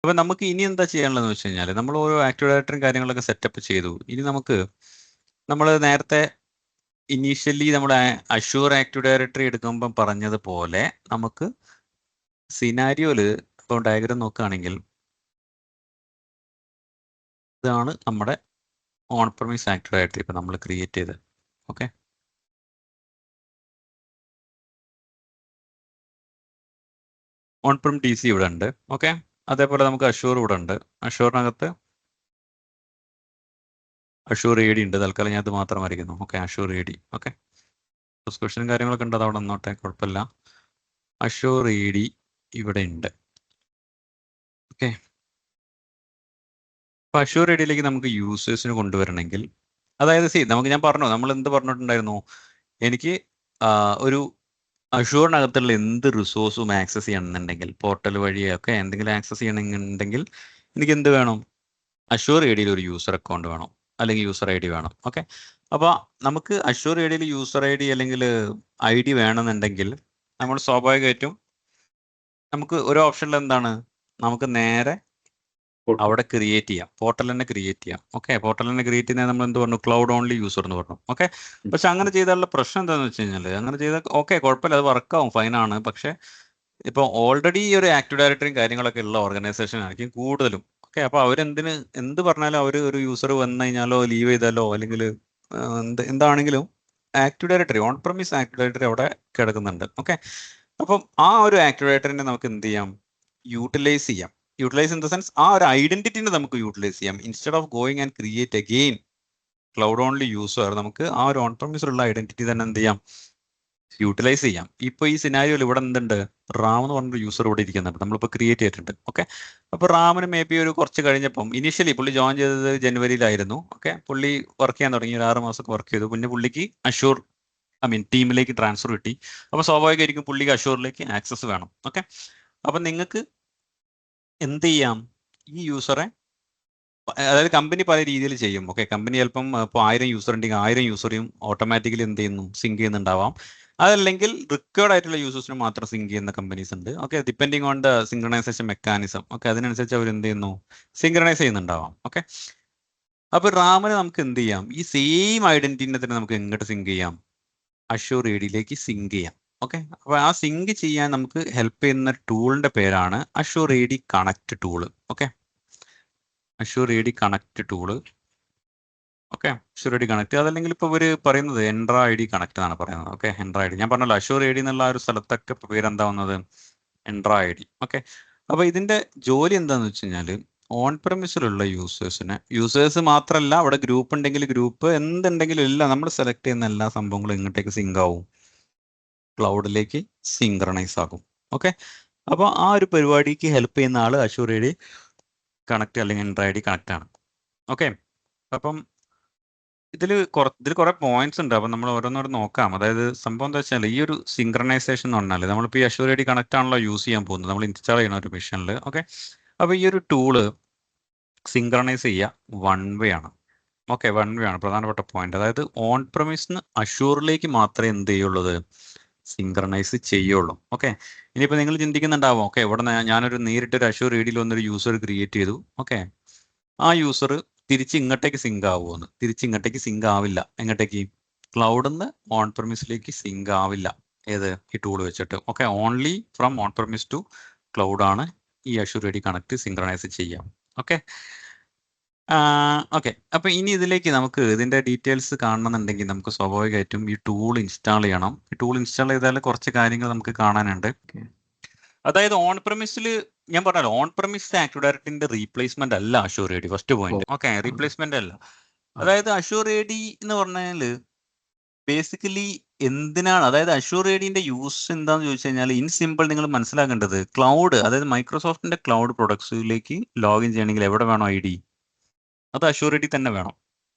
അപ്പൊ നമുക്ക് ഇനി എന്താ ചെയ്യാനുള്ളതെന്ന് വെച്ച് കഴിഞ്ഞാൽ നമ്മൾ ഓരോ ആക്റ്റീവ് ഡയറക്ടറിയും കാര്യങ്ങളൊക്കെ സെറ്റപ്പ് ചെയ്തു. ഇനി നമുക്ക് നമ്മൾ നേരത്തെ ഇനീഷ്യലി നമ്മൾ അഷ്യൂർ ആക്റ്റീവ് ഡയറക്ടറി എടുക്കുമ്പോൾ പറഞ്ഞതുപോലെ നമുക്ക് സിനാരിയോയില് ഇപ്പോൾ ഡയഗ്രാം നോക്കുകയാണെങ്കിൽ ഇതാണ് നമ്മുടെ ഓൺ പ്രമിസ് ആക്റ്റീവ് ഡയറക്ടറി ഇപ്പൊ നമ്മൾ ക്രിയേറ്റ് ചെയ്ത്. ഓക്കെ, ഓൺ പ്രം DC ഇവിടെ ഉണ്ട്. ഓക്കെ, അതേപോലെ നമുക്ക് അഷ്യൂർ ഇവിടെ ഉണ്ട്. അഷ്യൂറിനകത്ത് അഷ്യൂർ AD ഉണ്ട്. തൽക്കാലം ഞാൻ അത് മാത്രം വരയ്ക്കുന്നു. Okay, assure AD. ഓക്കെ, സബ്സ്ക്രിപ്ഷനും കാര്യങ്ങളൊക്കെ ഉണ്ട്, അത് അവിടെ നിന്നോട്ടെ, കുഴപ്പമില്ല. അഷ്യൂർ AD ഇവിടെ ഉണ്ട്. ഓക്കെ, അപ്പൊ അഷ്യൂർ ADയിലേക്ക് നമുക്ക് യൂസേഴ്സിന് കൊണ്ടുവരണമെങ്കിൽ, അതായത് നമുക്ക് ഞാൻ പറഞ്ഞു, നമ്മൾ എന്ത് പറഞ്ഞിട്ടുണ്ടായിരുന്നു, എനിക്ക് ഒരു അഷ്യൂറിനകത്തുള്ള എന്ത് റിസോഴ്സും ആക്സസ് ചെയ്യണമെന്നുണ്ടെങ്കിൽ പോർട്ടൽ വഴിയൊക്കെ എന്തെങ്കിലും ആക്സസ് ചെയ്യണമെന്നുണ്ടെങ്കിൽ എനിക്ക് എന്ത് വേണം, അഷ്യൂർ ADയിൽ ഒരു യൂസർ അക്കൗണ്ട് വേണം, അല്ലെങ്കിൽ യൂസർ ID വേണം. ഓക്കെ, അപ്പോൾ നമുക്ക് അഷ്യൂർ ADയിൽ യൂസർ ID അല്ലെങ്കിൽ ID വേണമെന്നുണ്ടെങ്കിൽ നമ്മൾ സ്വാഭാവികമായിട്ടും നമുക്ക് ഒരു ഓപ്ഷനിൽ എന്താണ്, നമുക്ക് നേരെ അവിടെ ക്രിയേറ്റ് ചെയ്യാം, പോർട്ടൽ തന്നെ ക്രിയേറ്റ് ചെയ്യാം. ഓക്കെ, പോർട്ടൽ തന്നെ ക്രിയേറ്റ് ചെയ്യുന്നത് നമ്മൾ എന്ത് പറഞ്ഞു, ക്ലൗഡ് ഓൺലി യൂസർ എന്ന് പറഞ്ഞു. ഓക്കെ, പക്ഷെ അങ്ങനെ ചെയ്താലുള്ള പ്രശ്നം എന്താണെന്ന് വെച്ച് കഴിഞ്ഞാൽ, അങ്ങനെ ചെയ്താൽ ഓക്കെ കുഴപ്പമില്ല, അത് വർക്കാവും, ഫൈനാണ്. പക്ഷെ ഇപ്പോൾ ഓൾറെഡി ഈ ഒരു ആക്റ്റീവ് ഡയറക്ടറിയും കാര്യങ്ങളൊക്കെ ഉള്ള ഓർഗനൈസേഷൻ ആയിരിക്കും കൂടുതലും. ഓക്കെ, അപ്പോൾ എന്ത് പറഞ്ഞാലും അവർ ഒരു യൂസർ വന്നു കഴിഞ്ഞാലോ ലീവ് ചെയ്താലോ അല്ലെങ്കിൽ എന്താണെങ്കിലും active directory, on promise active directory അവിടെ കിടക്കുന്നുണ്ട്. ഓക്കെ, അപ്പം ആ ഒരു ആക്റ്റീവ് ഡയറക്ടറിനെ നമുക്ക് എന്ത് ചെയ്യാം, യൂട്ടിലൈസ് ചെയ്യാം. യൂട്ടിലൈസ് ഇൻ ദ സെൻസ് ആ ഒരു ഐഡന്റിറ്റിനെ നമുക്ക് യൂട്ടിലൈസ് ചെയ്യാം. Instead of going and create again cloud only user, നമുക്ക് ആ ഒരു ഓൺ പ്രമിസിലുള്ള ഐഡന്റിറ്റി തന്നെ എന്ത് ചെയ്യാം, യൂട്ടിലൈസ് ചെയ്യാം. ഇപ്പൊ ഈ സിനാരിയോയിൽ ഇവിടെ എന്തുണ്ട്, റാം എന്ന് പറഞ്ഞൊരു യൂസർ ഇവിടെ ഇരിക്കുന്നുണ്ട്, നമ്മളിപ്പോൾ ക്രിയേറ്റ് ചെയ്തിട്ടുണ്ട്. ഓക്കെ, അപ്പോൾ റാമിന് മേ ബി ഒരു കുറച്ച് കഴിഞ്ഞപ്പം, ഇനീഷ്യലി പുള്ളി ജോയിൻ ചെയ്തത് ജനുവരിയിലായിരുന്നു. ഓക്കെ, പുള്ളി വർക്ക് ചെയ്യാൻ തുടങ്ങി, ഒരു 6 മാസമൊക്കെ വർക്ക് ചെയ്തു. പിന്നെ പുള്ളിക്ക് അഷ്യൂർ ടീമിലേക്ക് ട്രാൻസ്ഫർ കിട്ടി. അപ്പോൾ സ്വാഭാവികമായിരിക്കും പുള്ളിക്ക് അഷ്യൂറിലേക്ക് ആക്സസ് വേണം. ഓക്കെ, അപ്പം നിങ്ങൾക്ക് എന്ത് ചെയ്യാം, ഈ യൂസറെ, അതായത് കമ്പനി പല രീതിയിൽ ചെയ്യും. ഓക്കെ, കമ്പനി ചിലപ്പം ഇപ്പോൾ 1000 യൂസർ ഉണ്ടെങ്കിൽ 1000 യൂസറെയും ഓട്ടോമാറ്റിക്കലി എന്ത് ചെയ്യുന്നു, സിങ്ക് ചെയ്യുന്നുണ്ടാവാം. അതല്ലെങ്കിൽ റിക്വേർഡ് ആയിട്ടുള്ള യൂസേഴ്സിന് മാത്രം സിങ്ക് ചെയ്യുന്ന കമ്പനീസ് ഉണ്ട്. Okay, depending on the synchronisation mechanism. Okay, അതിനനുസരിച്ച് അവർ എന്ത് ചെയ്യുന്നു, സിങ്ക്രണൈസ് ചെയ്യുന്നുണ്ടാവാം. ഓക്കെ, അപ്പോൾ റാമിന് നമുക്ക് എന്ത് ചെയ്യാം, ഈ സെയിം ഐഡന്റിറ്റിനെ തന്നെ നമുക്ക് എങ്ങോട്ട് സിങ്ക് ചെയ്യാം, അഷ്യൂർ ADയിലേക്ക് സിങ്ക് ചെയ്യാം. ഓക്കെ, അപ്പോൾ ആ സിങ്ക് ചെയ്യാൻ നമുക്ക് ഹെൽപ്പ് ചെയ്യുന്ന ടൂളിന്റെ പേരാണ് assure AD connect tool. Okay, assure AD connect tool. Okay, assure AD connect, അതല്ലെങ്കിൽ ഇപ്പോൾ ഇവർ പറയുന്നത് എൻട്ര ID കണക്ട് എന്നാണ് പറയുന്നത്. ഓക്കെ, എൻട്ര ID ഞാൻ പറഞ്ഞല്ലോ, അഷ്യൂർ AD എന്നുള്ള ആ ഒരു സ്ഥലത്തൊക്കെ ഇപ്പോൾ പേരെന്താ വന്നത്, എൻട്ര ID. ഓക്കെ, അപ്പോൾ ഇതിന്റെ ജോലി എന്താണെന്ന് വെച്ച് കഴിഞ്ഞാൽ, ഓൺ പ്രമിസിലുള്ള യൂസേഴ്സ് മാത്രമല്ല, അവിടെ ഗ്രൂപ്പ് ഉണ്ടെങ്കിൽ ഗ്രൂപ്പ്, എന്തുണ്ടെങ്കിലും എല്ലാം നമ്മൾ സെലക്ട് ചെയ്യുന്ന എല്ലാ സംഭവങ്ങളും ഇങ്ങോട്ടേക്ക് സിങ്ക് ആവും, ക്ലൗഡിലേക്ക് സിങ്ക്രണൈസ് ആകും. ഓക്കെ, അപ്പോൾ ആ ഒരു പരിപാടിക്ക് ഹെൽപ്പ് ചെയ്യുന്ന ആൾ അഷ്യൂർ AD കണക്ട് അല്ലെങ്കിൽ എൻട്ര ID കണക്ട് ആണ്. ഓക്കെ, അപ്പം ഇതിൽ കുറെ പോയിന്റ്സ് ഉണ്ട്. അപ്പം നമ്മൾ ഓരോന്നോട് നോക്കാം. അതായത് സംഭവം എന്താ വെച്ചാൽ, ഈ ഒരു സിങ്ക്രണൈസേഷൻ എന്ന് പറഞ്ഞാൽ നമ്മളിപ്പോൾ ഈ അഷ്യൂർ AD കണക്ട് ആണല്ലോ യൂസ് ചെയ്യാൻ പോകുന്നത്, നമ്മൾ ഇൻസ്റ്റാൾ ചെയ്യണ ഒരു മെഷീനിൽ. ഓക്കെ, അപ്പോൾ ഈ ഒരു ടൂള് സിങ്ക്രണൈസ് ചെയ്യുക വൺ വേ ആണ്. ഓക്കെ, വൺ വേ ആണ് പ്രധാനപ്പെട്ട പോയിന്റ്. അതായത് ഓൺ പ്രമിസിന് അഷ്യൂറിലേക്ക് മാത്രമേ എന്ത് ചെയ്യുള്ളൂ, സിങ്ക്രണൈസ് ചെയ്യുള്ളൂ. ഓക്കെ, ഇനിയിപ്പോൾ നിങ്ങൾ ചിന്തിക്കുന്നുണ്ടാവും, ഓക്കെ ഇവിടെ ഞാനൊരു നേരിട്ടൊരു അഷ്യൂർ ADയിൽ വന്നൊരു യൂസർ ക്രിയേറ്റ് ചെയ്തു. ഓക്കെ, ആ യൂസർ തിരിച്ച് ഇങ്ങോട്ടേക്ക് സിങ്ക് ആവുമെന്ന്, തിരിച്ച് ഇങ്ങോട്ടേക്ക് സിങ്ക് ആവില്ല. എങ്ങോട്ടേക്ക്, ക്ലൗഡിൽ നിന്ന് ഓൺ പ്രമിസിലേക്ക് സിങ്ക് ആവില്ല. ഏത്, ഈ ടൂൾ വെച്ചിട്ട്. Okay, only from on premise to cloud ആണ് ഈ അഷ്യൂർ AD കണക്ട് സിങ്ക്രണൈസ് ചെയ്യാം. ഓക്കെ, ഓക്കെ, അപ്പൊ ഇനി ഇതിലേക്ക് നമുക്ക് ഇതിന്റെ ഡീറ്റെയിൽസ് കാണണമെന്നുണ്ടെങ്കിൽ നമുക്ക് സ്വാഭാവികമായിട്ടും ഈ ടൂൾ ഇൻസ്റ്റാൾ ചെയ്യണം. ഈ ടൂൾ ഇൻസ്റ്റാൾ ചെയ്താൽ കുറച്ച് കാര്യങ്ങൾ നമുക്ക് കാണാനുണ്ട്. അതായത് ഓൺ പ്രമിസിൽ ഞാൻ പറഞ്ഞല്ലോ, ഓൺ പ്രമിസ് ആക്റ്റീവ് ഡയറക്ടറിന്റെ റീപ്ലേസ്മെന്റ് അല്ല assure AD, first point. Okay, replacement അല്ല. അതായത് അഷ്യൂർ AD എന്ന് പറഞ്ഞാല് ബേസിക്കലി എന്തിനാണ്, അതായത് അഷ്യൂർ ADന്റെ യൂസ് എന്താന്ന് ചോദിച്ചു കഴിഞ്ഞാൽ, ഇൻ സിമ്പിൾ നിങ്ങൾ മനസ്സിലാക്കേണ്ടത്, ക്ലൗഡ്, അതായത് മൈക്രോസോഫ്റ്റിന്റെ ക്ലൗഡ് പ്രൊഡക്ട്സിലേക്ക് ലോഗിൻ ചെയ്യണമെങ്കിൽ എവിടെ വേണം ID, അത് അഷ്യൂർ AD തന്നെ വേണം.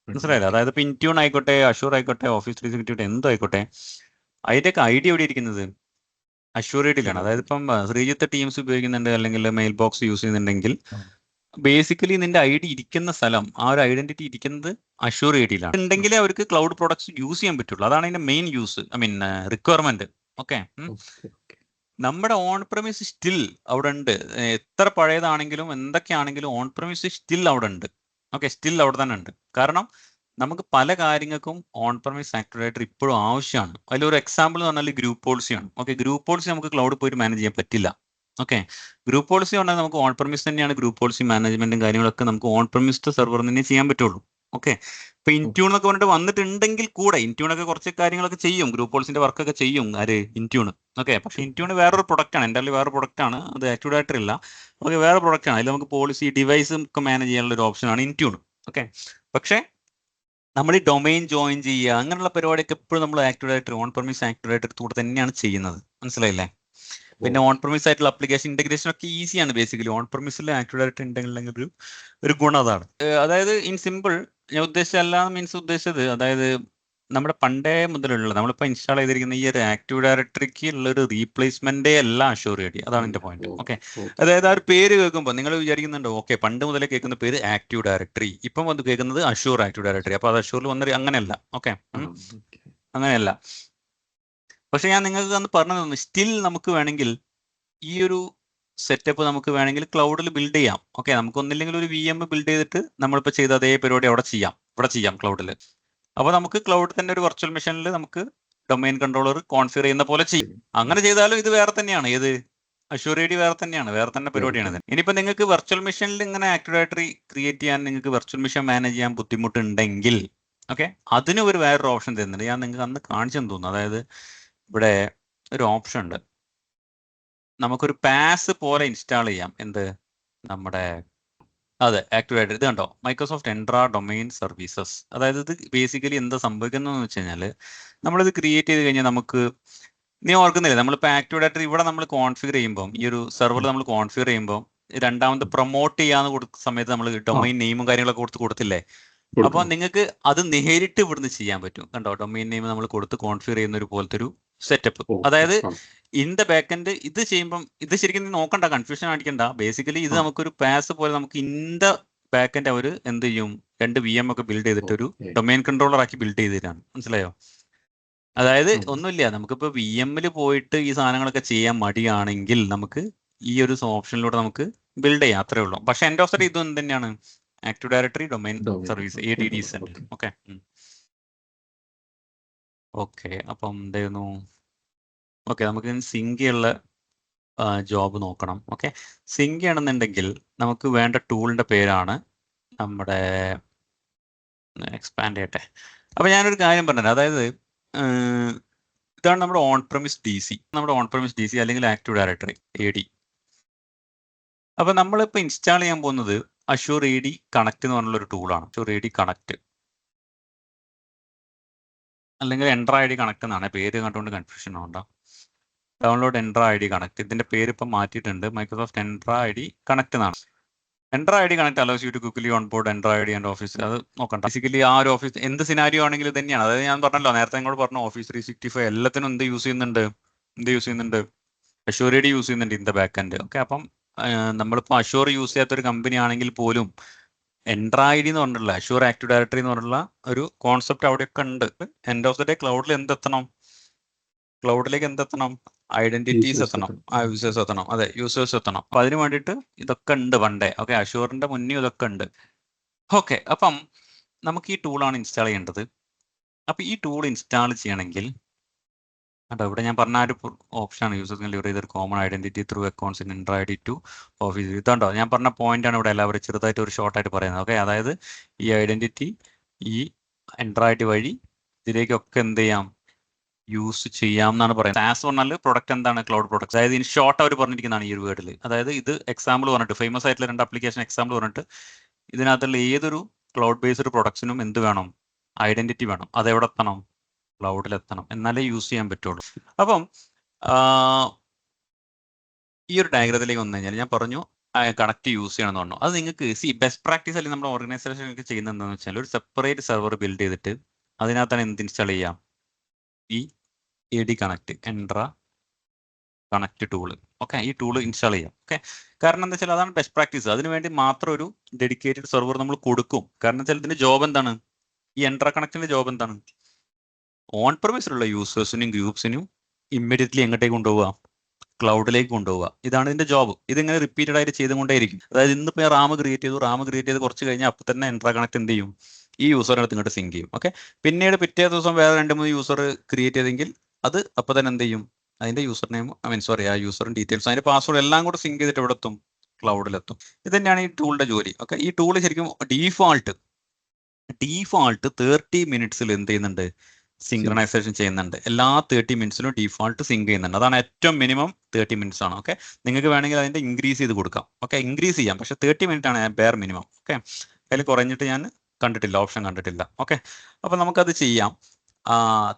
മനസ്സിലായില്ല? അതായത് ഇപ്പൊ ഇൻറ്റ്യൂൺ ആയിക്കോട്ടെ, അഷ്യൂർ ആയിക്കോട്ടെ, ഓഫീസ് 365 എന്തായിക്കോട്ടെ, അതിന്റെയൊക്കെ ID എവിടെ ഇരിക്കുന്നത്, അഷ്യൂർ ADയിലാണ്. അതായത് ഇപ്പം ശ്രീജിത്ത് ടീംസ് ഉപയോഗിക്കുന്നുണ്ട് അല്ലെങ്കിൽ മെയിൽ ബോക്സ് യൂസ് ചെയ്യുന്നുണ്ടെങ്കിൽ ബേസിക്കലി നിന്റെ ID ഇരിക്കുന്ന സ്ഥലം, ആ ഒരു ഐഡന്റിറ്റി ഇരിക്കുന്നത് അഷ്യൂർ ADയിലാണ്. ഉണ്ടെങ്കിലേ അവർക്ക് ക്ലൗഡ് പ്രോഡക്ട്സ് യൂസ് ചെയ്യാൻ പറ്റുള്ളൂ. അതാണ് അതിന്റെ മെയിൻ യൂസ്, റിക്വയർമെന്റ്. ഓക്കെ, നമ്മുടെ ഓൺ പ്രമിസ് സ്റ്റിൽ അവിടെ ഉണ്ട്. എത്ര പഴയതാണെങ്കിലും എന്തൊക്കെയാണെങ്കിലും ഓൺ പ്രമിസ് സ്റ്റിൽ അവിടെ ഉണ്ട്. ഓക്കെ, സ്റ്റിൽ അവിടെ തന്നെ ഉണ്ട്. കാരണം നമുക്ക് പല കാര്യങ്ങൾക്കും ഓൺ പ്രമിസ് ആക്റ്റീവ് ഡയറക്ടറി ഇപ്പോഴും ആവശ്യമാണ്. അതിലൊരു എക്സാമ്പിൾ എന്ന് പറഞ്ഞാൽ ഗ്രൂപ്പ് പോളിസിയാണ്. ഓക്കെ, ഗ്രൂപ്പ് പോളിസി നമുക്ക് ക്ലൗഡിൽ പോയിട്ട് മാനേജ് ചെയ്യാൻ പറ്റില്ല. ഓക്കെ, ഗ്രൂപ്പ് പോളിസി പറഞ്ഞാൽ നമുക്ക് ഓൺ പ്രമിസ് തന്നെയാണ്. ഗ്രൂപ്പ് പോളിസി മാനേജ്മെന്റും കാര്യങ്ങളൊക്കെ നമുക്ക് ഓൺ പ്രമിസ് സെർവർ തന്നെ ചെയ്യാൻ പറ്റുള്ളൂ. ഓക്കെ, ഇപ്പൊ ഇൻറ്റ്യൂൺ എന്നൊക്കെ പറഞ്ഞിട്ട് വന്നിട്ടുണ്ടെങ്കിൽ കൂടെ ഇൻറ്റ്യൂൺ ഒക്കെ കുറച്ച് കാര്യങ്ങളൊക്കെ ചെയ്യും, ഗ്രൂപ്പ് പോളിസിന്റെ വർക്കൊക്കെ ചെയ്യും ആര്, ഇൻറ്റ്യൂൺ. ഓക്കെ, പക്ഷേ ഇൻറ്റ്യൂൺ വേറൊരു പ്രൊഡക്റ്റ് ആണ്, എൻ്റെ വേറെ പ്രൊഡക്റ്റ് ആണ്, അത് ആക്റ്റീവ് ഡയറക്ടറി ഇല്ല. ഓക്കെ, വേറെ പ്രൊഡക്റ്റ് ആണ്. അതിൽ നമുക്ക് പോളിസി ഡിവൈസും ഒക്കെ മാനേജ് ചെയ്യാനുള്ള ഒരു ഓപ്ഷനാണ് ഇൻറ്റ്യൂൺ. ഓക്കെ, പക്ഷേ നമ്മൾ ഈ ഡൊമൈൻ ജോയിൻ ചെയ്യുക അങ്ങനെയുള്ള പരിപാടിയൊക്കെ എപ്പോഴും നമ്മൾ active directory on promise active directory കൂടെ തന്നെയാണ് ചെയ്യുന്നത്. മനസ്സിലായില്ലേ? പിന്നെ ഓൺ പ്രമിസ് ആയിട്ടുള്ള അപ്ലിക്കേഷൻ ഇന്റഗ്രേഷൻ ഒക്കെ ഈസിയാണ്. ബേസിക്കലി ഓൺ പ്രമിസിൽ ആക്റ്റീവ് ഡയറക്ടറി ഉണ്ടെങ്കിൽ ഒരു ഗുണം അതാണ്. അതായത് ഇൻ സിമ്പിൾ ഞാൻ ഉദ്ദേശിച്ചല്ല, മീൻസ് ഉദ്ദേശിച്ചത് അതായത് നമ്മുടെ പണ്ടേ മുതലുള്ള നമ്മളിപ്പോൾ ഇൻസ്റ്റാൾ ചെയ്തിരിക്കുന്ന ഈ ഒരു ആക്റ്റീവ് ഡയറക്ടറിക്ക് ഉള്ള ഒരു റീപ്ലേസ്മെന്റേ അല്ല അഷ്യൂർ ഐ ഡി. അതാണ് എന്റെ പോയിന്റ്. ഓക്കെ, അതായത് ആ ഒരു പേര് കേൾക്കുമ്പോൾ നിങ്ങൾ വിചാരിക്കുന്നുണ്ടോ, ഓക്കെ പണ്ട് മുതലേ കേൾക്കുന്ന പേര് ആക്റ്റീവ് ഡയറക്ടറി, ഇപ്പം വന്ന് കേൾക്കുന്നത് അഷ്യൂർ ആക്റ്റീവ് ഡയറക്ടറി, അപ്പൊ അത് അഷ്യൂറിൽ വന്നത് അങ്ങനെയല്ല. ഓക്കെ, അങ്ങനെയല്ല. പക്ഷെ ഞാൻ നിങ്ങൾക്ക് അന്ന് പറഞ്ഞു തന്നു, സ്റ്റിൽ നമുക്ക് വേണമെങ്കിൽ ഈ ഒരു സെറ്റപ്പ് നമുക്ക് വേണമെങ്കിൽ ക്ലൗഡിൽ ബിൽഡ് ചെയ്യാം. ഓക്കെ, നമുക്ക് ഒന്നില്ലെങ്കിൽ ഒരു VM ബിൽഡ് ചെയ്തിട്ട് നമ്മളിപ്പോൾ ചെയ്ത അതേ പരിപാടി ഇവിടെ ചെയ്യാം ക്ലൗഡിൽ. അപ്പോൾ നമുക്ക് ക്ലൗഡ് തന്നെ ഒരു വെർച്വൽ മെഷീനിൽ നമുക്ക് ഡൊമൈൻ കൺട്രോളർ കോൺഫിഗർ ചെയ്യുന്ന പോലെ ചെയ്യും. അങ്ങനെ ചെയ്താലും ഇത് വേറെ തന്നെയാണ്. ഏത് അഷ്യൂർ ഐ ഡി വേറെ തന്നെയാണ്, വേറെ തന്നെ പരിപാടിയാണ് ഇത്. ഇനിയിപ്പോൾ നിങ്ങൾക്ക് വെർച്വൽ മെഷീനിൽ ഇങ്ങനെ ആക്റ്റീവ് ഡയറക്ടറി ക്രിയേറ്റ് ചെയ്യാൻ, നിങ്ങൾക്ക് വെർച്വൽ മെഷീൻ മാനേജ് ചെയ്യാൻ ബുദ്ധിമുട്ടുണ്ടെങ്കിൽ ഓക്കെ, അതിന് ഒരു വേറൊരു ഓപ്ഷൻ തരുന്നുണ്ട്. ഞാൻ നിങ്ങൾക്ക് അന്ന് കാണിച്ചെന്ന് തോന്നുന്നു. അതായത് ഇവിടെ ഒരു ഓപ്ഷൻ ഉണ്ട്, നമുക്കൊരു പാസ് പോലെ ഇൻസ്റ്റാൾ ചെയ്യാം. എന്ത്, നമ്മുടെ അതെ ആക്റ്റീവ് ഡയറക്ടറി. ഇത് കണ്ടോ, മൈക്രോസോഫ്റ്റ് എൻട്രാ ഡൊമൈൻ സർവീസസ്. അതായത് ഇത് ബേസിക്കലി എന്താ സംഭവിക്കുന്നതെന്ന് വെച്ച് കഴിഞ്ഞാൽ, നമ്മളിത് ക്രിയേറ്റ് ചെയ്ത് കഴിഞ്ഞാൽ നമുക്ക്, നീ ഓർക്കുന്നില്ലേ, നമ്മളിപ്പോൾ ആക്റ്റീവ് ഡയറക്ടറി ഇവിടെ നമ്മൾ കോൺഫിഗർ ചെയ്യുമ്പോൾ, ഈ ഒരു സെർവർ നമ്മൾ കോൺഫിഗർ ചെയ്യുമ്പോൾ രണ്ടാമത് പ്രൊമോട്ട് ചെയ്യാന്ന് കൊടുക്കുന്ന സമയത്ത് നമ്മൾ ഡൊമൈൻ നെയിമും കാര്യങ്ങളൊക്കെ കൊടുത്തില്ലേ? അപ്പോൾ നിങ്ങൾക്ക് അത് നേരിട്ട് ഇവിടുന്ന് ചെയ്യാൻ പറ്റും. കണ്ടോ, ഡൊമൈൻ നെയിം നമ്മൾ കൊടുത്ത് കോൺഫിഗർ ചെയ്യുന്ന ഒരു പോലത്തെ ഒരു സെറ്റപ്പ്. അതായത് ഇൻ ദ ബാക്ക് എൻഡ് ഇത് ചെയ്യുമ്പം, ഇത് ശരിക്കും നോക്കണ്ട, കൺഫ്യൂഷൻ അടിക്കണ്ട. ബേസിക്കലി ഇത് നമുക്കൊരു പാസ് പോലെ നമുക്ക് ഇൻ ദ ബാക്ക് എൻഡ് അവർ എന്ത് ചെയ്യും, 2 VM ഒക്കെ ബിൽഡ് ചെയ്തിട്ട് ഒരു ഡൊമൈൻ കൺട്രോളർ ആക്കി ബിൽഡ് ചെയ്തിട്ടാണ്. മനസ്സിലായോ? അതായത് ഒന്നുമില്ല, നമുക്കിപ്പോൾ VM പോയിട്ട് ഈ സാധനങ്ങളൊക്കെ ചെയ്യാൻ മടിയാണെങ്കിൽ നമുക്ക് ഈ ഒരു ഓപ്ഷനിലൂടെ നമുക്ക് ബിൽഡ് ചെയ്യാം, അത്രേ ഉള്ളൂ. പക്ഷെ എൻഡ് ഓഫ് ദ ഡേ ഇത് എന്ത് തന്നെയാണ്, active directory domain service ADDs ഉണ്ട്. ഓക്കെ ഓക്കെ, അപ്പം എന്തായിരുന്നു, ഓക്കെ നമുക്ക് സിങ്കിയുള്ള ജോബ് നോക്കണം. ഓക്കെ, സിങ്ക് ആണെന്നുണ്ടെങ്കിൽ നമുക്ക് വേണ്ട ടൂളിന്റെ പേരാണ് നമ്മുടെ, എക്സ്പാൻഡ് ചെയ്യട്ടെ. അപ്പൊ ഞാനൊരു കാര്യം പറഞ്ഞത്, അതായത് ഇതാണ് നമ്മുടെ ഓൺ പ്രമിസ് DC, നമ്മുടെ ഓൺ പ്രമിസ് DC അല്ലെങ്കിൽ ആക്റ്റീവ് ഡയറക്ടറി AD. അപ്പൊ നമ്മളിപ്പോൾ ഇൻസ്റ്റാൾ ചെയ്യാൻ പോകുന്നത് അഷ്യൂർ AD കണക്ട് എന്ന് പറഞ്ഞുള്ള ഒരു ടൂളാണ്. അഷ്യൂർ AD കണക്ട് അല്ലെങ്കിൽ എൻട്രാ ID കണക്ട് എന്നാണ് പേര്, കണ്ടുകൊണ്ട് കൺഫ്യൂഷൻ ആവണ്ട. ഡൗൺലോഡ് എൻട്രാ ID കണക്ട്, ഇതിന്റെ പേര് ഇപ്പം മാറ്റിയിട്ടുണ്ട്, മൈക്രോസോഫ്റ്റ് എൻട്രാ ID കണക്ട് എന്നാണ്. Entra ID connect allows you to quickly on board Entra ID and office. അത് നോക്കണ്ട, ബേസിക്കലി ആ ഒരു ഓഫീസ് എന്ത് സിനാരിയോ ആണെങ്കിലും തന്നെയാണ്. അതായത് ഞാൻ പറഞ്ഞല്ലോ നേരത്തെ, നിങ്ങളോട് പറഞ്ഞു ഓഫീസ് 365 എല്ലാത്തിനും എന്ത് യൂസ് ചെയ്യുന്നുണ്ട്, അഷ്യൂർ AD യൂസ് ചെയ്യുന്നുണ്ട് in the back end. Okay, അപ്പം നമ്മളിപ്പോൾ അഷ്യൂർ യൂസ് ചെയ്യാത്തൊരു കമ്പനി ആണെങ്കിൽ പോലും എൻട്രാ ID എന്ന് പറഞ്ഞിട്ടുള്ള അഷ്യൂർ ആക്റ്റീവ് ഡയറക്ടറി എന്ന് പറഞ്ഞിട്ടുള്ള ഒരു കോൺസെപ്റ്റ് അവിടെയൊക്കെ ഉണ്ട്. എൻഡ് ഓഫ് ദ ഡേ ക്ലൗഡിൽ ക്ലൗഡിലേക്ക് എന്തെത്തണം, ഐഡന്റിറ്റീസ് എത്തണം, യൂസേഴ്സ് എത്തണം. അതെ, യൂസേഴ്സ് എത്തണം. അപ്പൊ അതിന് വേണ്ടിയിട്ട് ഇതൊക്കെ ഉണ്ട് പണ്ടേ. ഓക്കെ, അഷ്യൂറിന്റെ മുന്നേ ഇതൊക്കെ ഉണ്ട്. ഓക്കെ, അപ്പം നമുക്ക് ഈ ടൂളാണ് ഇൻസ്റ്റാൾ ചെയ്യേണ്ടത്. അപ്പൊ ഈ ടൂൾ ഇൻസ്റ്റാൾ ചെയ്യണമെങ്കിൽ കേട്ടോ, ഇവിടെ ഞാൻ പറഞ്ഞ ഒരു ഓപ്ഷനാണ്, യൂസേഴ്സ് ഡെലിവർ ചെയ്തൊരു common identity through accounts in Entra ID to office. ഇതുണ്ടോ, ഞാൻ പറഞ്ഞ പോയിന്റ് ആണ് ഇവിടെ എല്ലാവരും ചെറുതായിട്ട് ഒരു ഷോർട്ടായിട്ട് പറയുന്നത്. ഓക്കെ, അതായത് ഈ ഐഡന്റിറ്റി ഈ എൻട്രാ ID വഴി ഇതിലേക്കൊക്കെ എന്ത് ചെയ്യാം, യൂസ് ചെയ്യാം എന്നാണ് പറയുന്നത്. സാസ് പറഞ്ഞാൽ പ്രൊഡക്റ്റ് എന്താണ്, ക്ലൗഡ് പ്രൊഡക്റ്റ്. അതായത് ഇൻ ഷോർട്ട് അവർ പറഞ്ഞിരിക്കുന്നതാണ് ഈ ഒരു വേർഡിൽ. അതായത് ഇത് എക്സാമ്പിൾ പറഞ്ഞിട്ട്, ഫേമസ് ആയിട്ടുള്ള 2 ആപ്ലിക്കേഷൻ എക്സാമ്പിൾ പറഞ്ഞിട്ട്, ഇതിനകത്തുള്ള ഏതൊരു ക്ലൗഡ് ബേസ്ഡ് പ്രൊഡക്ട്സിനും എന്ത് വേണം, ഐഡന്റിറ്റി വേണം. അതെവിടെ എത്തണം, ക്ലൗഡിലെത്തണം, എന്നാലേ യൂസ് ചെയ്യാൻ പറ്റുള്ളൂ. അപ്പം ഈ ഒരു ഡയഗ്രത്തിലേക്ക് വന്നു കഴിഞ്ഞാൽ ഞാൻ പറഞ്ഞു കണക്ട് യൂസ് ചെയ്യണമെന്ന് പറഞ്ഞു. അത് നിങ്ങൾക്ക് ബെസ്റ്റ് പ്രാക്ടീസ് അല്ലെങ്കിൽ നമ്മുടെ ഓർഗനൈസേഷനൊക്കെ ചെയ്യുന്നത് എന്താണെന്ന് വെച്ചാൽ, ഒരു സെപ്പറേറ്റ് സെർവർ ബിൽഡ് ചെയ്തിട്ട് അതിനകത്താണ് എന്ത് ഇൻസ്റ്റാൾ ചെയ്യാം, ഈ AD connect Entra connect tool. Okay, ഈ ടൂള് ഇൻസ്റ്റാൾ ചെയ്യാം. ഓക്കെ, കാരണം എന്താ വെച്ചാൽ അതാണ് ബെസ്റ്റ് പ്രാക്ടീസ്. അതിന് വേണ്ടി മാത്രം ഒരു ഡെഡിക്കേറ്റഡ് സെർവർ നമ്മൾ കൊടുക്കും. കാരണം വെച്ചാൽ ഇതിന്റെ ജോബ് എന്താണ്, ഈ എൻട്രാ കണക്റ്റിന്റെ ജോബ് എന്താണ്, ഓൺ പ്രമിസിലുള്ള യൂസേഴ്സിനും ഗ്രൂപ്പ്സിനും ഇമ്മീഡിയറ്റ്ലി എങ്ങോട്ടേക്ക് കൊണ്ടുപോവുക, ക്ലൗഡിലേക്ക് കൊണ്ടുപോവുക. ഇതാണ് ഇതിന്റെ ജോബ്. ഇതിങ്ങനെ റിപ്പീറ്റഡ് ആയിട്ട് ചെയ്തുകൊണ്ടേയിരിക്കും. അതായത് ഇന്നിപ്പോൾ ഞാൻ റാം ക്രിയേറ്റ് ചെയ്ത് കുറച്ച് കഴിഞ്ഞാൽ അപ്പോൾ തന്നെ എൻട്രാ കണക്ട് എന്ത് ചെയ്യും, ഈ യൂസറിന്റെ അടുത്ത് ഇങ്ങോട്ട് സിങ്ക് ചെയ്യും. ഓക്കെ, പിന്നീട് പിറ്റേ ദിവസം വേറെ 2-3 യൂസർ ക്രിയേറ്റ് ചെയ്തെങ്കിൽ അത് അപ്പോൾ തന്നെ എന്ത് ചെയ്യും, അതിന്റെ യൂസർ നെയിം ആ യൂസറിന്റെ ഡീറ്റെയിൽസ് അതിന്റെ പാസ്വേഡ് എല്ലാം കൂടെ സിങ്ക് ചെയ്തിട്ട് ഇവിടെ എത്തും, ക്ലൗഡിലെത്തും. ഇത് തന്നെയാണ് ഈ ടൂളിന്റെ ജോലി. ഓക്കെ, ഈ ടൂൾ ശരിക്കും ഡീഫാൾട്ട് 30 മിനിറ്റ്സിൽ എന്ത് ചെയ്യുന്നുണ്ട്, സിങ്ക്രണൈസേഷൻ ചെയ്യുന്നുണ്ട്. എല്ലാ 30 മിനിറ്റ്സിലും ഡീഫാൾട്ട് സിങ്ക് ചെയ്യുന്നുണ്ട്. അതാണ് ഏറ്റവും മിനിമം 30 മിനിറ്റ്സ് ആണ്. ഓക്കെ, നിങ്ങൾക്ക് വേണമെങ്കിൽ അതിന്റെ ഇൻക്രീസ് ചെയ്ത് കൊടുക്കാം. ഓക്കെ, ഇൻക്രീസ് ചെയ്യാം, പക്ഷെ 30 മിനിറ്റ് ആണ് ബെയർ മിനിമം. ഓക്കെ, അതിൽ കുറഞ്ഞിട്ട് ഞാൻ കണ്ടിട്ടില്ല, ഓപ്ഷൻ കണ്ടിട്ടില്ല. ഓക്കെ, അപ്പോൾ നമുക്കത് ചെയ്യാം.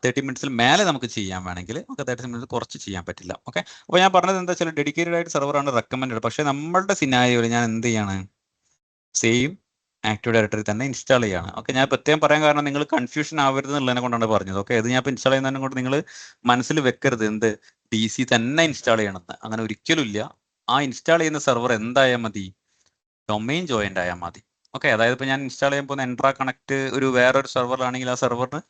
30 മിനിറ്റ്സിൽ മേലെ നമുക്ക് ചെയ്യാൻ വേണമെങ്കിൽ നമുക്ക് 30 മിനിറ്റ്സ് കുറച്ച് ചെയ്യാൻ പറ്റില്ല. ഓക്കെ, അപ്പോൾ ഞാൻ പറഞ്ഞത് എന്താ വെച്ചാൽ ഡെഡിക്കേറ്റഡ് ആയിട്ട് സെർവറാണ് റെക്കമെൻഡഡ്. പക്ഷേ നമ്മളുടെ സിനാരിയോയിൽ ഞാൻ എന്ത് ചെയ്യാണ്, സെയിം ആക്റ്റീവ് ഡയറക്ടറി തന്നെ ഇൻസ്റ്റാൾ ചെയ്യാണ്. ഓക്കെ, ഞാൻ പ്രത്യേകം പറയാൻ കാരണം നിങ്ങൾ കൺഫ്യൂഷൻ ആവരുത് എന്നുള്ളതിനെ കൊണ്ടാണ് പറഞ്ഞത്. ഓക്കെ, ഇത് ഞാൻ ഇപ്പോൾ ഇൻസ്റ്റാൾ ചെയ്യുന്നതിനെ കൊണ്ട് നിങ്ങൾ മനസ്സിൽ വെക്കരുത് എന്ത് DC തന്നെ ഇൻസ്റ്റാൾ ചെയ്യണമെന്ന്. അങ്ങനെ ഒരിക്കലും ഇല്ല. ആ ഇൻസ്റ്റാൾ ചെയ്യുന്ന സെർവർ എന്തായാൽ മതി, ഡൊമൈൻ ജോയിന്റ് ആയാൽ മതി. ഓക്കെ, അതായത് ഇപ്പോൾ ഞാൻ ഇൻസ്റ്റാൾ ചെയ്യാൻ പോകുന്ന എൻട്രാ കണക്ട് ഒരു വേറൊരു സെർവറിലാണെങ്കിൽ ആ സെർവറിന്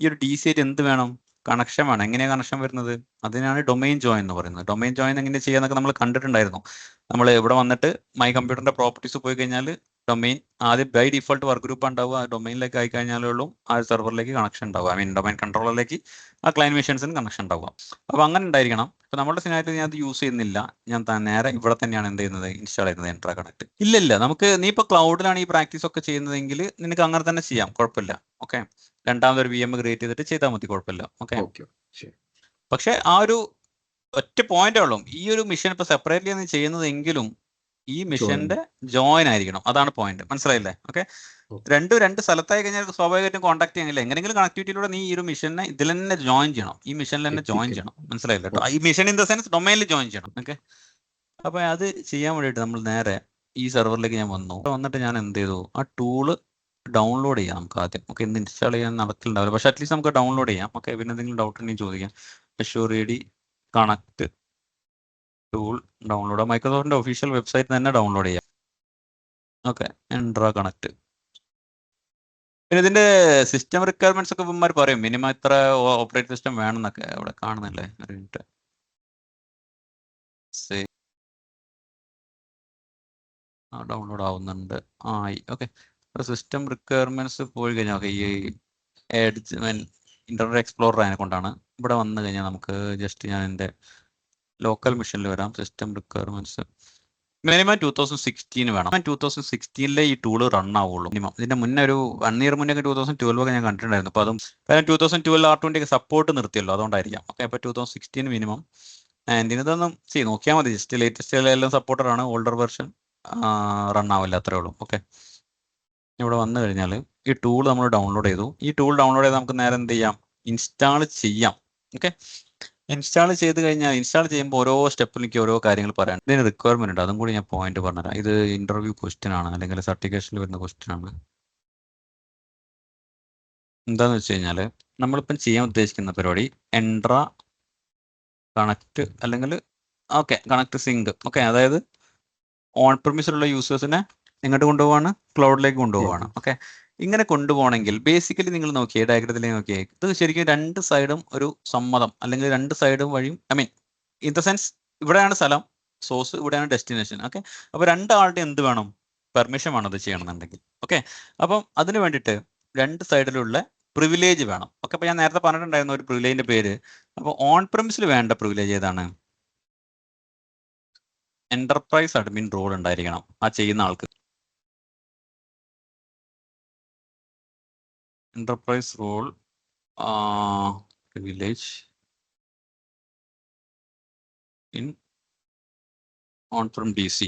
ഈ ഒരു DC ആയിട്ട് എന്ത് വേണം, കണക്ഷൻ വേണം. എങ്ങനെയാണ് കണക്ഷൻ വരുന്നത്, അതിനാണ് ഡൊമൈൻ ജോയിൻ എന്ന് പറയുന്നത്. ഡൊമൈൻ ജോയിൻ എങ്ങനെ ചെയ്യാന്നൊക്കെ നമ്മൾ കണ്ടിട്ടുണ്ടായിരുന്നു. നമ്മൾ ഇവിടെ വന്നിട്ട് മൈ കമ്പ്യൂട്ടറിന്റെ പ്രോപ്പർട്ടീസ് പോയി കഴിഞ്ഞാൽ ഡൊമൈൻ ആദ്യം ബൈ ഡിഫോൾട്ട് വർക്ക് ഗ്രൂപ്പ് ഉണ്ടാവുക. ആ ഡൊമൈനിലേക്ക് ആയി കഴിഞ്ഞാലേ ഉള്ളൂ ആ സെർവറിലേക്ക് കണക്ഷൻ ഉണ്ടാവുക. ഡൊമൈൻ കൺട്രോളറിലേക്ക് ആ ക്ലയന്റ് മെഷീൻസിന് കണക്ഷൻ ഉണ്ടാവുക. അപ്പോൾ അങ്ങനെ ഉണ്ടായിരിക്കണം. അപ്പോൾ നമ്മുടെ സിനാരിയോയിൽ ഞാൻ അത് യൂസ് ചെയ്യുന്നില്ല. ഞാൻ നേരെ ഇവിടെ തന്നെയാണ് എന്ത് ചെയ്യുന്നത്, ഇൻസ്റ്റാൾ ചെയ്യുന്നത് എൻട്രാ കണക്ട്. ഇല്ല, നമുക്ക് നീ ഇപ്പോൾ ക്ലൗഡിലാണ് ഈ പ്രാക്ടീസ് ഒക്കെ ചെയ്യുന്നതെങ്കിൽ നിനക്ക് അങ്ങനെ തന്നെ ചെയ്യാം, കുഴപ്പമില്ല. ഓക്കെ, രണ്ടാമതൊരു VM ക്രിയേറ്റ് ചെയ്തിട്ട് ചെയ്താൽ മതി, കുഴപ്പമില്ല. ഓക്കെ, പക്ഷെ ആ ഒരു ഒറ്റ പോയിന്റേ ഉള്ളൂ, ഈ ഒരു മിഷൻ ഇപ്പൊ സെപ്പറേറ്റ്ലി ആണ് ചെയ്യുന്നതെങ്കിലും ഈ മിഷന്റെ ജോയിൻ ആയിരിക്കണം. അതാണ് പോയിന്റ്, മനസ്സിലായില്ലേ? ഓക്കെ, രണ്ട് സ്ഥലത്തായി കഴിഞ്ഞാൽ സ്വാഭാവികമായിട്ടും കോൺടാക്ട് ചെയ്യാനില്ല. എങ്ങനെയെങ്കിലും കണക്ടിവിറ്റിയിലൂടെ നീ ഈ ഒരു മിഷനെ ഇതിൽ തന്നെ ജോയിൻ ചെയ്യണം, ഈ മിഷനിൽ തന്നെ ജോയിൻ ചെയ്യണം, മനസ്സിലായില്ലേ കേട്ടോ? ഈ മിഷൻ ഇൻ ദ സെൻസ് ഡൊമൈനിൽ ജോയിൻ ചെയ്യണം. ഓക്കെ, അപ്പൊ അത് ചെയ്യാൻ വേണ്ടിയിട്ട് നമ്മൾ നേരെ ഈ സെർവറിലേക്ക് ഞാൻ വന്നിട്ട് ഞാൻ എന്ത് ചെയ്തു, ആ ടൂള് ഡൗൺലോഡ് ചെയ്യാം നമുക്ക് ആദ്യം. ഓക്കെ, ഇന്ന് ഇൻസ്റ്റാൾ ചെയ്യാൻ നടക്കില്ലാവില്ല, പക്ഷെ അറ്റ്ലീസ്റ്റ് നമുക്ക് ഡൗൺലോഡ് ചെയ്യാം. ഓക്കെ, പിന്നെ എന്തെങ്കിലും ഡൗട്ട് ഉണ്ടെങ്കിൽ ചോദിക്കാം. Azure AD connect tool download മൈക്രോസോഫ്റ്റിന്റെ ഒഫീഷ്യൽ വെബ്സൈറ്റ് തന്നെ ഡൗൺലോഡ് ചെയ്യാം. Okay, Entra connect. പിന്നെ ഇതിന്റെ സിസ്റ്റം റിക്വയർമെന്റ്സ് ഒക്കെ ഇവന്മാർ പറയും, മിനിമം ഇത്ര ഓപ്പറേറ്റിംഗ് സിസ്റ്റം വേണമെന്നൊക്കെ അവിടെ കാണുന്നില്ലേ. ഒരു മിനിറ്റ്, ഡൗൺലോഡ് ആവുന്നുണ്ട്. ആയി. ഓക്കെ, സിസ്റ്റം റിക്വയർമെന്റ്സ് പോയി കഴിഞ്ഞാൽ ഓക്കെ, ഈ എഡ്ജ് ഇന്റർനെറ്റ് എക്സ്പ്ലോറർ അതിനെ കൊണ്ടാണ്. ഇവിടെ വന്നു കഴിഞ്ഞാൽ നമുക്ക് ജസ്റ്റ് ഞാൻ എൻ്റെ ലോക്കൽ മെഷീനിൽ വരാം. സിസ്റ്റം റിക്വയർമെന്റ്സ് മിനിമം 2016 വേണം. 2016 ഈ ടൂൾ റൺ ആവുള്ളൂ മിനിമം. ഇതിന്റെ മുന്നേ ഒരു 1 ഇയർ മുന്നേ 2012 ഒക്കെ ഞാൻ കണ്ടിട്ടുണ്ടായിരുന്നു. അപ്പോൾ അതും 2012 R20 സപ്പോർട്ട് നിർത്തിയല്ലോ, അതുകൊണ്ടായിരിക്കാം. ഓക്കെ, അപ്പോൾ 2016 മിനിമം. ആൻഡ് ഇതൊന്നും നോക്കിയാൽ മതി, ജസ്റ്റ് ലേറ്റസ്റ്റ് എല്ലാം സപ്പോർട്ടഡ് ആണ്. ഓൾഡർ വെർഷൻ റൺ ആവില്ല, അത്രേ ഉള്ളൂ. ഓക്കെ, ഇവിടെ വന്നു കഴിഞ്ഞാൽ ഈ ടൂൾ നമ്മൾ ഡൗൺലോഡ് ചെയ്തു. ഈ ടൂൾ ഡൗൺലോഡ് ചെയ്ത് നമുക്ക് നേരെ എന്ത് ചെയ്യാം, ഇൻസ്റ്റാൾ ചെയ്യാം. ഓക്കെ, ഇൻസ്റ്റാൾ ചെയ്ത് കഴിഞ്ഞാൽ ഇൻസ്റ്റാൾ ചെയ്യുമ്പോൾ ഓരോ സ്റ്റെപ്പിൽ എനിക്ക് ഓരോ കാര്യങ്ങൾ പറയാൻ ഇതിന് റിക്വയർമെന്റ് ഉണ്ട്. അതും കൂടി ഞാൻ പോയിന്റ് പറഞ്ഞുതരാം. ഇത് ഇന്റർവ്യൂ ക്വസ്റ്റ്യൻ ആണ്, അല്ലെങ്കിൽ സർട്ടിഫിക്കേഷനിൽ വരുന്ന ക്വസ്റ്റ്യൻ ആണ്. എന്താന്ന് വെച്ച് കഴിഞ്ഞാൽ നമ്മളിപ്പം ചെയ്യാൻ ഉദ്ദേശിക്കുന്ന പരിപാടി എൻട്രാ കണക്ട് അല്ലെങ്കിൽ ഓക്കെ കണക്ട് സിങ്ക്. ഓക്കെ, അതായത് ഓൺ പ്രിമിസിലുള്ള യൂസേഴ്സിനെ എങ്ങോട്ട് കൊണ്ടുപോവാണ്, ക്ലൗഡിലേക്ക് കൊണ്ടുപോവാണ്. ഓക്കെ, ഇങ്ങനെ കൊണ്ടുപോകണമെങ്കിൽ ബേസിക്കലി നിങ്ങൾ നോക്കിയേ, ഡയഗ്രത്തിലേക്ക് നോക്കിയേ, ഇത് ശരിക്കും രണ്ട് സൈഡും ഒരു സമ്മതം, അല്ലെങ്കിൽ രണ്ട് സൈഡും വഴിയും ഇൻ ദ സെൻസ് ഇവിടെയാണ് സ്ഥലം, സോഴ്സ് ഇവിടെയാണ് ഡെസ്റ്റിനേഷൻ. ഓക്കെ, അപ്പോൾ രണ്ടാളുടെ എന്ത് വേണം, പെർമിഷൻ വേണം അത് ചെയ്യണമെന്നുണ്ടെങ്കിൽ. ഓക്കെ, അപ്പം അതിന് വേണ്ടിയിട്ട് രണ്ട് സൈഡിലുള്ള പ്രിവിലേജ് വേണം. ഓക്കെ, അപ്പോൾ ഞാൻ നേരത്തെ പറഞ്ഞിട്ടുണ്ടായിരുന്നു ഒരു പ്രിവിലേജിന്റെ പേര്. അപ്പോൾ ഓൺ പ്രിമിസിൽ വേണ്ട പ്രിവിലേജ് ഏതാണ്, എന്റർപ്രൈസ് അഡ്മിൻ റോൾ ഉണ്ടായിരിക്കണം ആ ചെയ്യുന്ന ആൾക്ക്. Enterprise role privilege in on prem DC.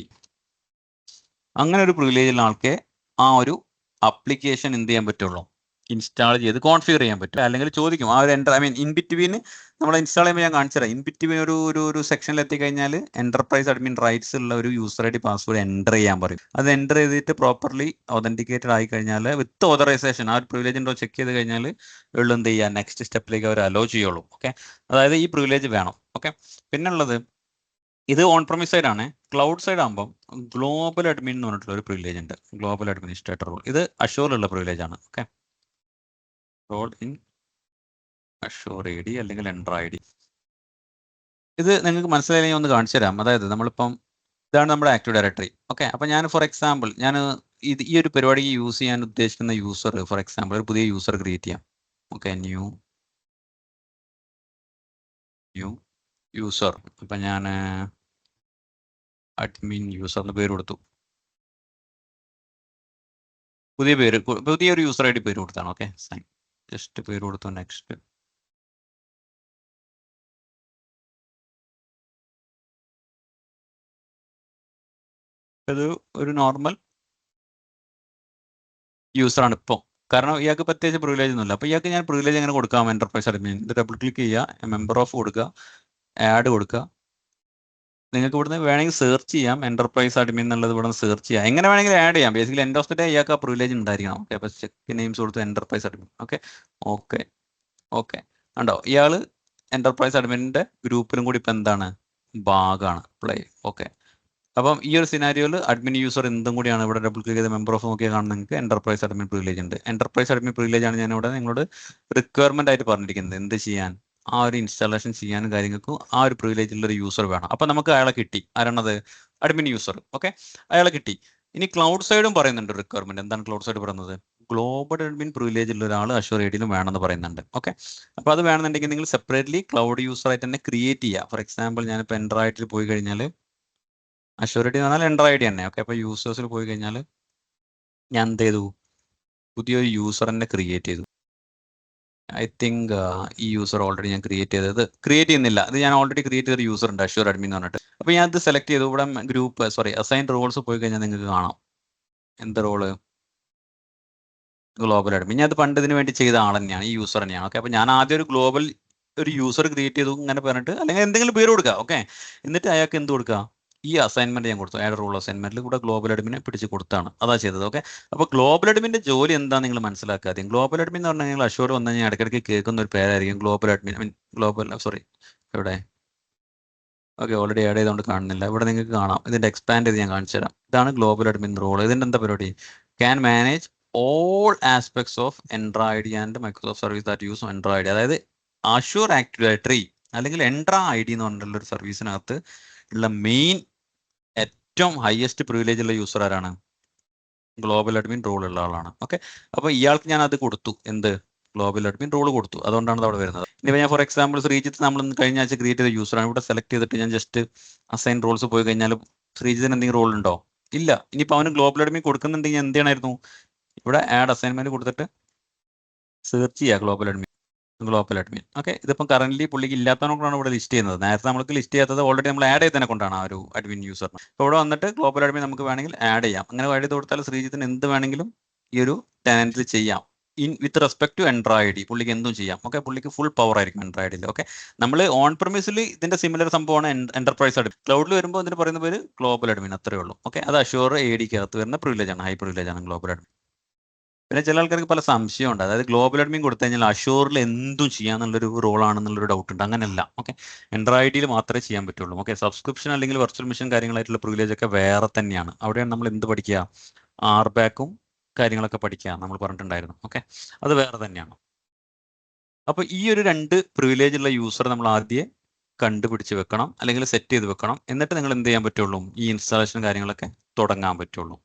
അങ്ങനെ ഒരു പ്രിവിലേജ് ഉള്ള ആൾക്ക് ആ ഒരു ആപ്ലിക്കേഷൻ എന്ത് ചെയ്യാൻ പറ്റുള്ളൂ, ഇൻസ്റ്റാൾ ചെയ്ത് കോൺഫിഗർ ചെയ്യാൻ പറ്റും. അല്ലെങ്കിൽ ചോദിക്കും ആ ഒരു ഇൻ ബിറ്റ്വീൻ നമ്മൾ ഇൻസ്റ്റാൾ ചെയ്യുമ്പോൾ ഞാൻ കാണിച്ചു തരാം. ഇൻ ബിറ്റ്വീൻ ഒരു സെക്ഷനിൽ എത്തിക്കഴിഞ്ഞാൽ എന്റർപ്രൈസ് അഡ്മിൻ റൈറ്റ്സ് ഉള്ള ഒരു യൂസർ ID പാസ്വേഡ് എൻ്റർ ചെയ്യാൻ പറയും. അത് എൻ്റർ ചെയ്തിട്ട് പ്രോപ്പർലി ഒതന്റിക്കേറ്റഡ് ആയി കഴിഞ്ഞാൽ വിത്ത് ഓതറൈസേഷൻ ആ ഒരു പ്രിവിലേജ് ഉണ്ടോ ചെക്ക് ചെയ്ത് കഴിഞ്ഞാൽ ഉള്ളു എന്ത് ചെയ്യുക, നെക്സ്റ്റ് സ്റ്റെപ്പിലേക്ക് അവർ അലോ ചെയ്യുള്ളൂ. ഓക്കെ, അതായത് ഈ പ്രിവിലേജ് വേണം. ഓക്കെ, പിന്നുള്ളത് ഇത് ഓൺ പ്രമിസ് സൈഡ് ആണ്. ക്ലൗഡ് സൈഡ് ആകുമ്പോൾ ഗ്ലോബൽ അഡ്മിൻ എന്ന് പറഞ്ഞിട്ടുള്ള ഒരു പ്രിവിലേജ് ഉണ്ട്, ഗ്ലോബൽ അഡ്മിനിസ്ട്രേറ്റർ റോൾ. ഇത് അഷ്യൂറിലുള്ള പ്രിവിലേജ് ആണ്. Okay, role in Azure AD അല്ലെങ്കിൽ എൻട്രാ ID. ഇത് നിങ്ങൾക്ക് മനസ്സിലായില്ലെങ്കിൽ ഒന്ന് കാണിച്ചു തരാം. അതായത് നമ്മളിപ്പം ഇതാണ് നമ്മുടെ ആക്റ്റീവ് ഡയറക്ടറി. ഓക്കെ. അപ്പോൾ ഞാൻ ഫോർ എക്സാമ്പിൾ ഈ ഒരു പരിപാടിക്ക് യൂസ് ചെയ്യാൻ ഉദ്ദേശിക്കുന്ന യൂസർ, ഫോർ എക്സാമ്പിൾ ഒരു പുതിയ യൂസർ ക്രിയേറ്റ് ചെയ്യാം. ഓക്കെ. New user. അപ്പം ഞാൻ അഡ്മിൻ യൂസർ എന്ന് പേര് കൊടുത്തു. പുതിയൊരു യൂസർ ഐ ഡി പേര് കൊടുത്താണ്. ഓക്കെ. സൈൻ ജസ്റ്റ് പേര് കൊടുത്തു. നെക്സ്റ്റ്. ഇത് ഒരു നോർമൽ യൂസറാണ് ഇപ്പോൾ. കാരണം ഇയാൾക്ക് പ്രത്യേകിച്ച് പ്രിവിലേജ് ഒന്നുമില്ല. അപ്പോൾ ഇയാൾക്ക് ഞാൻ പ്രിവിലേജ് എങ്ങനെ കൊടുക്കാം? Enterprise admin. ഇത് ഡബിൾ ക്ലിക്ക് ചെയ്യുക, മെമ്പർ ഓഫ് കൊടുക്കുക, ആഡ് കൊടുക്കുക. നിങ്ങൾക്ക് ഇവിടുന്ന് വേണമെങ്കിൽ സെർച്ച് ചെയ്യാം. എന്റർപ്രൈസ് അഡ്മിൻ എന്നുള്ളത് ഇവിടെ സെർച്ച് ചെയ്യാം. എങ്ങനെ വേണമെങ്കിലും ആഡ് ചെയ്യാം. Basically end of the day ഇയാൾക്ക് ആ പ്രിവിലേജ് ഉണ്ടായിരിക്കണം. ഓക്കെ. അപ്പോൾ ചെക്ക് നെയിംസ് കൊടുത്ത് enterprise admin. Okay. Okay. Okay. കണ്ടോ, ഇയാൾ എന്റർപ്രൈസ് അഡ്മിൻ്റെ ഗ്രൂപ്പിലും കൂടി ഇപ്പം എന്താണ്, ഭാഗമാണ്. പ്ലേ. ഓക്കെ. അപ്പം ഈ ഒരു സിനാരിയോയിൽ അഡ്മിൻ യൂസർ എന്തും കൂടിയാണ്. ഇവിടെ ഡബിൾ ക്ലിക്ക് ചെയ്ത് മെമ്പർ ഓഫ് നോക്കിയാൽ കാണുന്ന നിങ്ങൾക്ക് എന്റർപ്രൈസ് അഡ്മിൻ പ്രിവിലേജ് ഉണ്ട്. എന്റർപ്രൈസ് അഡ്മിൻ പ്രിവിലേജ് ആണ് ഞാനിവിടെ നിങ്ങളോട് റിക്വയർമെന്റ് ആയിട്ട് പറഞ്ഞിരിക്കുന്നത്. എന്ത് ചെയ്യാൻ? ആ ഒരു ഇൻസ്റ്റാളേഷൻ ചെയ്യാനും കാര്യങ്ങൾക്കും ആ ഒരു പ്രിവിലേജ് ഉള്ള ഒരു യൂസർ വേണം. അപ്പം നമുക്ക് അയാളെ കിട്ടി. ആരാണത്? Admin user. ഓക്കെ. അയാളെ കിട്ടി. ഇനി ക്ലൗഡ് സൈഡും പറയുന്നുണ്ട് റിക്വയർമെന്റ്. എന്താണ് ക്ലൗഡ് സൈഡ് പറയുന്നത്? ഗ്ലോബൽ അഡ്മിൻ പ്രിവിലേജ് ഉള്ള ഒരാൾ അഷ്യൂർ ഐഡിയിലും വേണമെന്ന് പറയുന്നുണ്ട്. ഓക്കെ. അപ്പോൾ അത് വേണമെന്നുണ്ടെങ്കിൽ നിങ്ങൾ സെപ്പറേറ്റ്ലി ക്ലൗഡ് യൂസർ ആയിട്ട് തന്നെ ക്രിയേറ്റ് ചെയ്യുക. ഫോർ എക്സാമ്പിൾ ഞാനിപ്പോൾ എൻഡ്രോയിഡിൽ പോയി കഴിഞ്ഞാൽ അഷ്യൂരിറ്റി എന്ന് പറഞ്ഞാൽ എൻഡർ ഐ ഡി തന്നെ. ഓക്കെ. അപ്പോൾ യൂസേഴ്സിൽ പോയി കഴിഞ്ഞാൽ ഞാൻ എന്ത് ചെയ്തു? പുതിയൊരു യൂസർ തന്നെ ക്രിയേറ്റ് ചെയ്തു. ഐ തിങ്ക് ഈ യൂസർ ഓൾറെഡി ഞാൻ ക്രിയേറ്റ് ചെയ്യുന്നില്ല. ഇത് ഞാൻ ഓൾറെഡി ക്രിയേറ്റ് ചെയ്തൊരു യൂസർ ഉണ്ട്, അഷ്യൂർ അഡ്മിൻ എന്ന് പറഞ്ഞിട്ട്. അപ്പോൾ ഞാൻ ഇത് സെലക്ട് ചെയ്തു. ഇവിടെ അസൈൻ റോൾസ് പോയി കഴിഞ്ഞാൽ നിങ്ങൾക്ക് കാണാം. എന്ത് റോള്? Global admin. ഞാൻ അത് പണ്ട് ഇതിന് വേണ്ടി ചെയ്ത ആൾ തന്നെയാണ്, ഈ യൂസർ തന്നെയാണ്. ഓക്കെ. അപ്പോൾ ഞാൻ ആദ്യം ഒരു യൂസർ ക്രിയേറ്റ് ചെയ്തു ഇങ്ങനെ പറഞ്ഞിട്ട്, അല്ലെങ്കിൽ എന്തെങ്കിലും പേര് കൊടുക്കുക. ഓക്കെ. എന്നിട്ട് അയാൾക്ക് എന്ത് കൊടുക്കുക? ഈ അസൈൻമെന്റ് ഞാൻ കൊടുത്തു. ആഡ് റോൾ അസൈൻമെന്റിൽ കൂടെ ഗ്ലോബൽ അഡ്മിനെ പിടിച്ച് കൊടുത്താണ്. അതാ ചെയ്തത്. ഓക്കെ. അപ്പോൾ ഗ്ലോബൽ അഡ്മിന്റെ ജോലി എന്താ നിങ്ങൾ മനസ്സിലാക്കാതെ. ഗ്ലോബൽ അഡ്മിൻ എന്ന് പറഞ്ഞാൽ നിങ്ങൾ അഷ്യൂർ വന്നു കഴിഞ്ഞാൽ ഇടയ്ക്കിടയ്ക്ക് കേൾക്കുന്ന ഒരു പേരായിരിക്കും ഗ്ലോബൽ അഡ്മിൻ. എവിടെ? ഓക്കെ. ഓൾറെഡി ആഡ് ചെയ്തുകൊണ്ട് കാണുന്നില്ല. ഇവിടെ നിങ്ങൾക്ക് കാണാം. ഇതിന്റെ എക്സ്പാൻഡ് ചെയ്ത് ഞാൻ കാണിച്ചു തരാം. ഇതാണ് ഗ്ലോബൽ അഡ്മിൻ റോൾ. ഇതിന്റെ എന്താ പരിപാടി? Can manage all aspects of Entra ID and Microsoft service that use Entra ID. അതായത് അഷ്യൂർ ആക്റ്റീവ് ഡയറക്ടറി അല്ലെങ്കിൽ എൻട്രാ ഐ ഡി എന്ന് പറഞ്ഞിട്ടുള്ള ഒരു സർവീസിനകത്ത് ഉള്ള മെയിൻ ഏറ്റവും ഹയസ്റ്റ് പ്രിവിലേജ് ഉള്ള യൂസർ ആരാണ്? ഗ്ലോബൽ അഡ്മിൻ റോൾ ഉള്ള ആളാണ്. ഓക്കെ. അപ്പോൾ ഇയാൾക്ക് ഞാൻ അത് കൊടുത്തു. എന്ത്? ഗ്ലോബൽ അഡ്മിൻ റോൾ കൊടുത്തു. അതുകൊണ്ടാണ് അത് അവിടെ വരുന്നത്. ഇനി ഞാൻ ഫോർ എക്സാമ്പിൾ ശ്രീജിത്ത് നമ്മൾ കഴിഞ്ഞ ആഴ്ച ക്രിയേറ്റ് ചെയ്ത യൂസറാണ്. ഇവിടെ സെലക്ട് ചെയ്തിട്ട് ഞാൻ ജസ്റ്റ് അസൈൻ റോൾസ് പോയി കഴിഞ്ഞാൽ ശ്രീജിത്തിന് എന്തെങ്കിലും റോൾ ഉണ്ടോ? ഇല്ല. ഇനിയിപ്പോൾ അവന് ഗ്ലോബൽ അഡ്മിൻ കൊടുക്കുന്നുണ്ടെങ്കിൽ എന്ത് ചെയ്യണമായിരുന്നു? ഇവിടെ ആഡ് അസൈൻമെന്റ് കൊടുത്തിട്ട് സെർച്ച് ചെയ്യുക ഗ്ലോബൽ അഡ്മിൻ. ഓക്കെ. ഇതിപ്പം കറന്റ് പുള്ളിക്ക് ഇല്ലാത്തതുകൊണ്ടാണ് ഇവിടെ ലിസ്റ്റ് ചെയ്യുന്നത്. നേരത്തെ നമുക്ക് ലിസ്റ്റ് ചെയ്യാത്തത് ഓൾറെഡി നമ്മൾ ആഡ് ചെയ്തതിനെ കൊണ്ടാണ് ആ ഒരു അഡ്മിൻ യൂസറിന്. അപ്പോൾ ഇവിടെ വന്നിട്ട് ഗ്ലോബൽ അഡ്മിൻ നമുക്ക് വേണമെങ്കിൽ ആഡ് ചെയ്യാം. അങ്ങനെ ആഡ് ചെയ്ത് കൊടുത്താൽ ശ്രീജിത്തിന് എന്ത് വേണമെങ്കിലും ഈ ഒരു ടെനന്റിൽ ചെയ്യാം. വിത്ത് റെസ്പെക്ട് ടു എൻഡ്രോയിഡ് പുള്ളിക്ക് എന്തും ചെയ്യാം. ഓക്കെ. പുള്ളിക്ക് ഫുൾ പവർ ആയിരിക്കും എൻഡ്രോയിഡിൽ. ഓക്കെ. നമ്മൾ ഓൺ പ്രിമിസിൽ ഇതിന്റെ സിമിലർ സംഭവമാണ് എന്റർപ്രൈസ് അഡ്മിൻ. ക്ലൗഡിൽ വരുമ്പോൾ ഇതിന് പറയുന്ന പേര് ഗ്ലോബൽ അഡ്മിൻ. അത്രേ ഉള്ളൂ. ഓക്കെ. അത് അഷ്യൂർ എ ഡിക്കകത്ത് വരുന്ന പ്രിവിലേജ് ആണ്, ഹൈ പ്രിവിലേജ് ആണ് ഗ്ലോബൽ അഡ്മിൻ. പിന്നെ ചില ആൾക്കാർക്ക് പല സംശയമുണ്ട്. അതായത് ഗ്ലോബൽ അഡ്മിൻ കൊടുത്തു കഴിഞ്ഞാൽ അഷ്യൂറിൽ എന്തും ചെയ്യാന്നുള്ളൊരു റോളാണെന്നുള്ളൊരു ഡൗട്ട് ഉണ്ട്. അങ്ങനെയല്ല. ഓക്കെ. എൻഡ്രോയിഡിൽ മാത്രമേ ചെയ്യാൻ പറ്റുള്ളൂ. ഓക്കെ. സബ്സ്ക്രിപ്ഷൻ അല്ലെങ്കിൽ വെർച്വൽ മെഷീൻ കാര്യങ്ങളായിട്ടുള്ള പ്രിവിലേജ് ഒക്കെ വേറെ തന്നെയാണ്. അവിടെയാണ് നമ്മൾ എന്ത് പഠിക്കുക? ആർബാക്കും കാര്യങ്ങളൊക്കെ പഠിക്കുക നമ്മൾ പറഞ്ഞിട്ടുണ്ടായിരുന്നു. ഓക്കെ. അത് വേറെ തന്നെയാണ്. അപ്പോൾ ഈ ഒരു 2 പ്രിവിലേജ് ഉള്ള യൂസർ നമ്മൾ ആദ്യം കണ്ടുപിടിച്ച് വെക്കണം, അല്ലെങ്കിൽ സെറ്റ് ചെയ്ത് വെക്കണം. എന്നിട്ട് നിങ്ങൾ എന്ത് ചെയ്യാൻ പറ്റുള്ളൂ? ഈ ഇൻസ്റ്റാളേഷൻ കാര്യങ്ങളൊക്കെ തുടങ്ങാൻ പറ്റുള്ളൂ.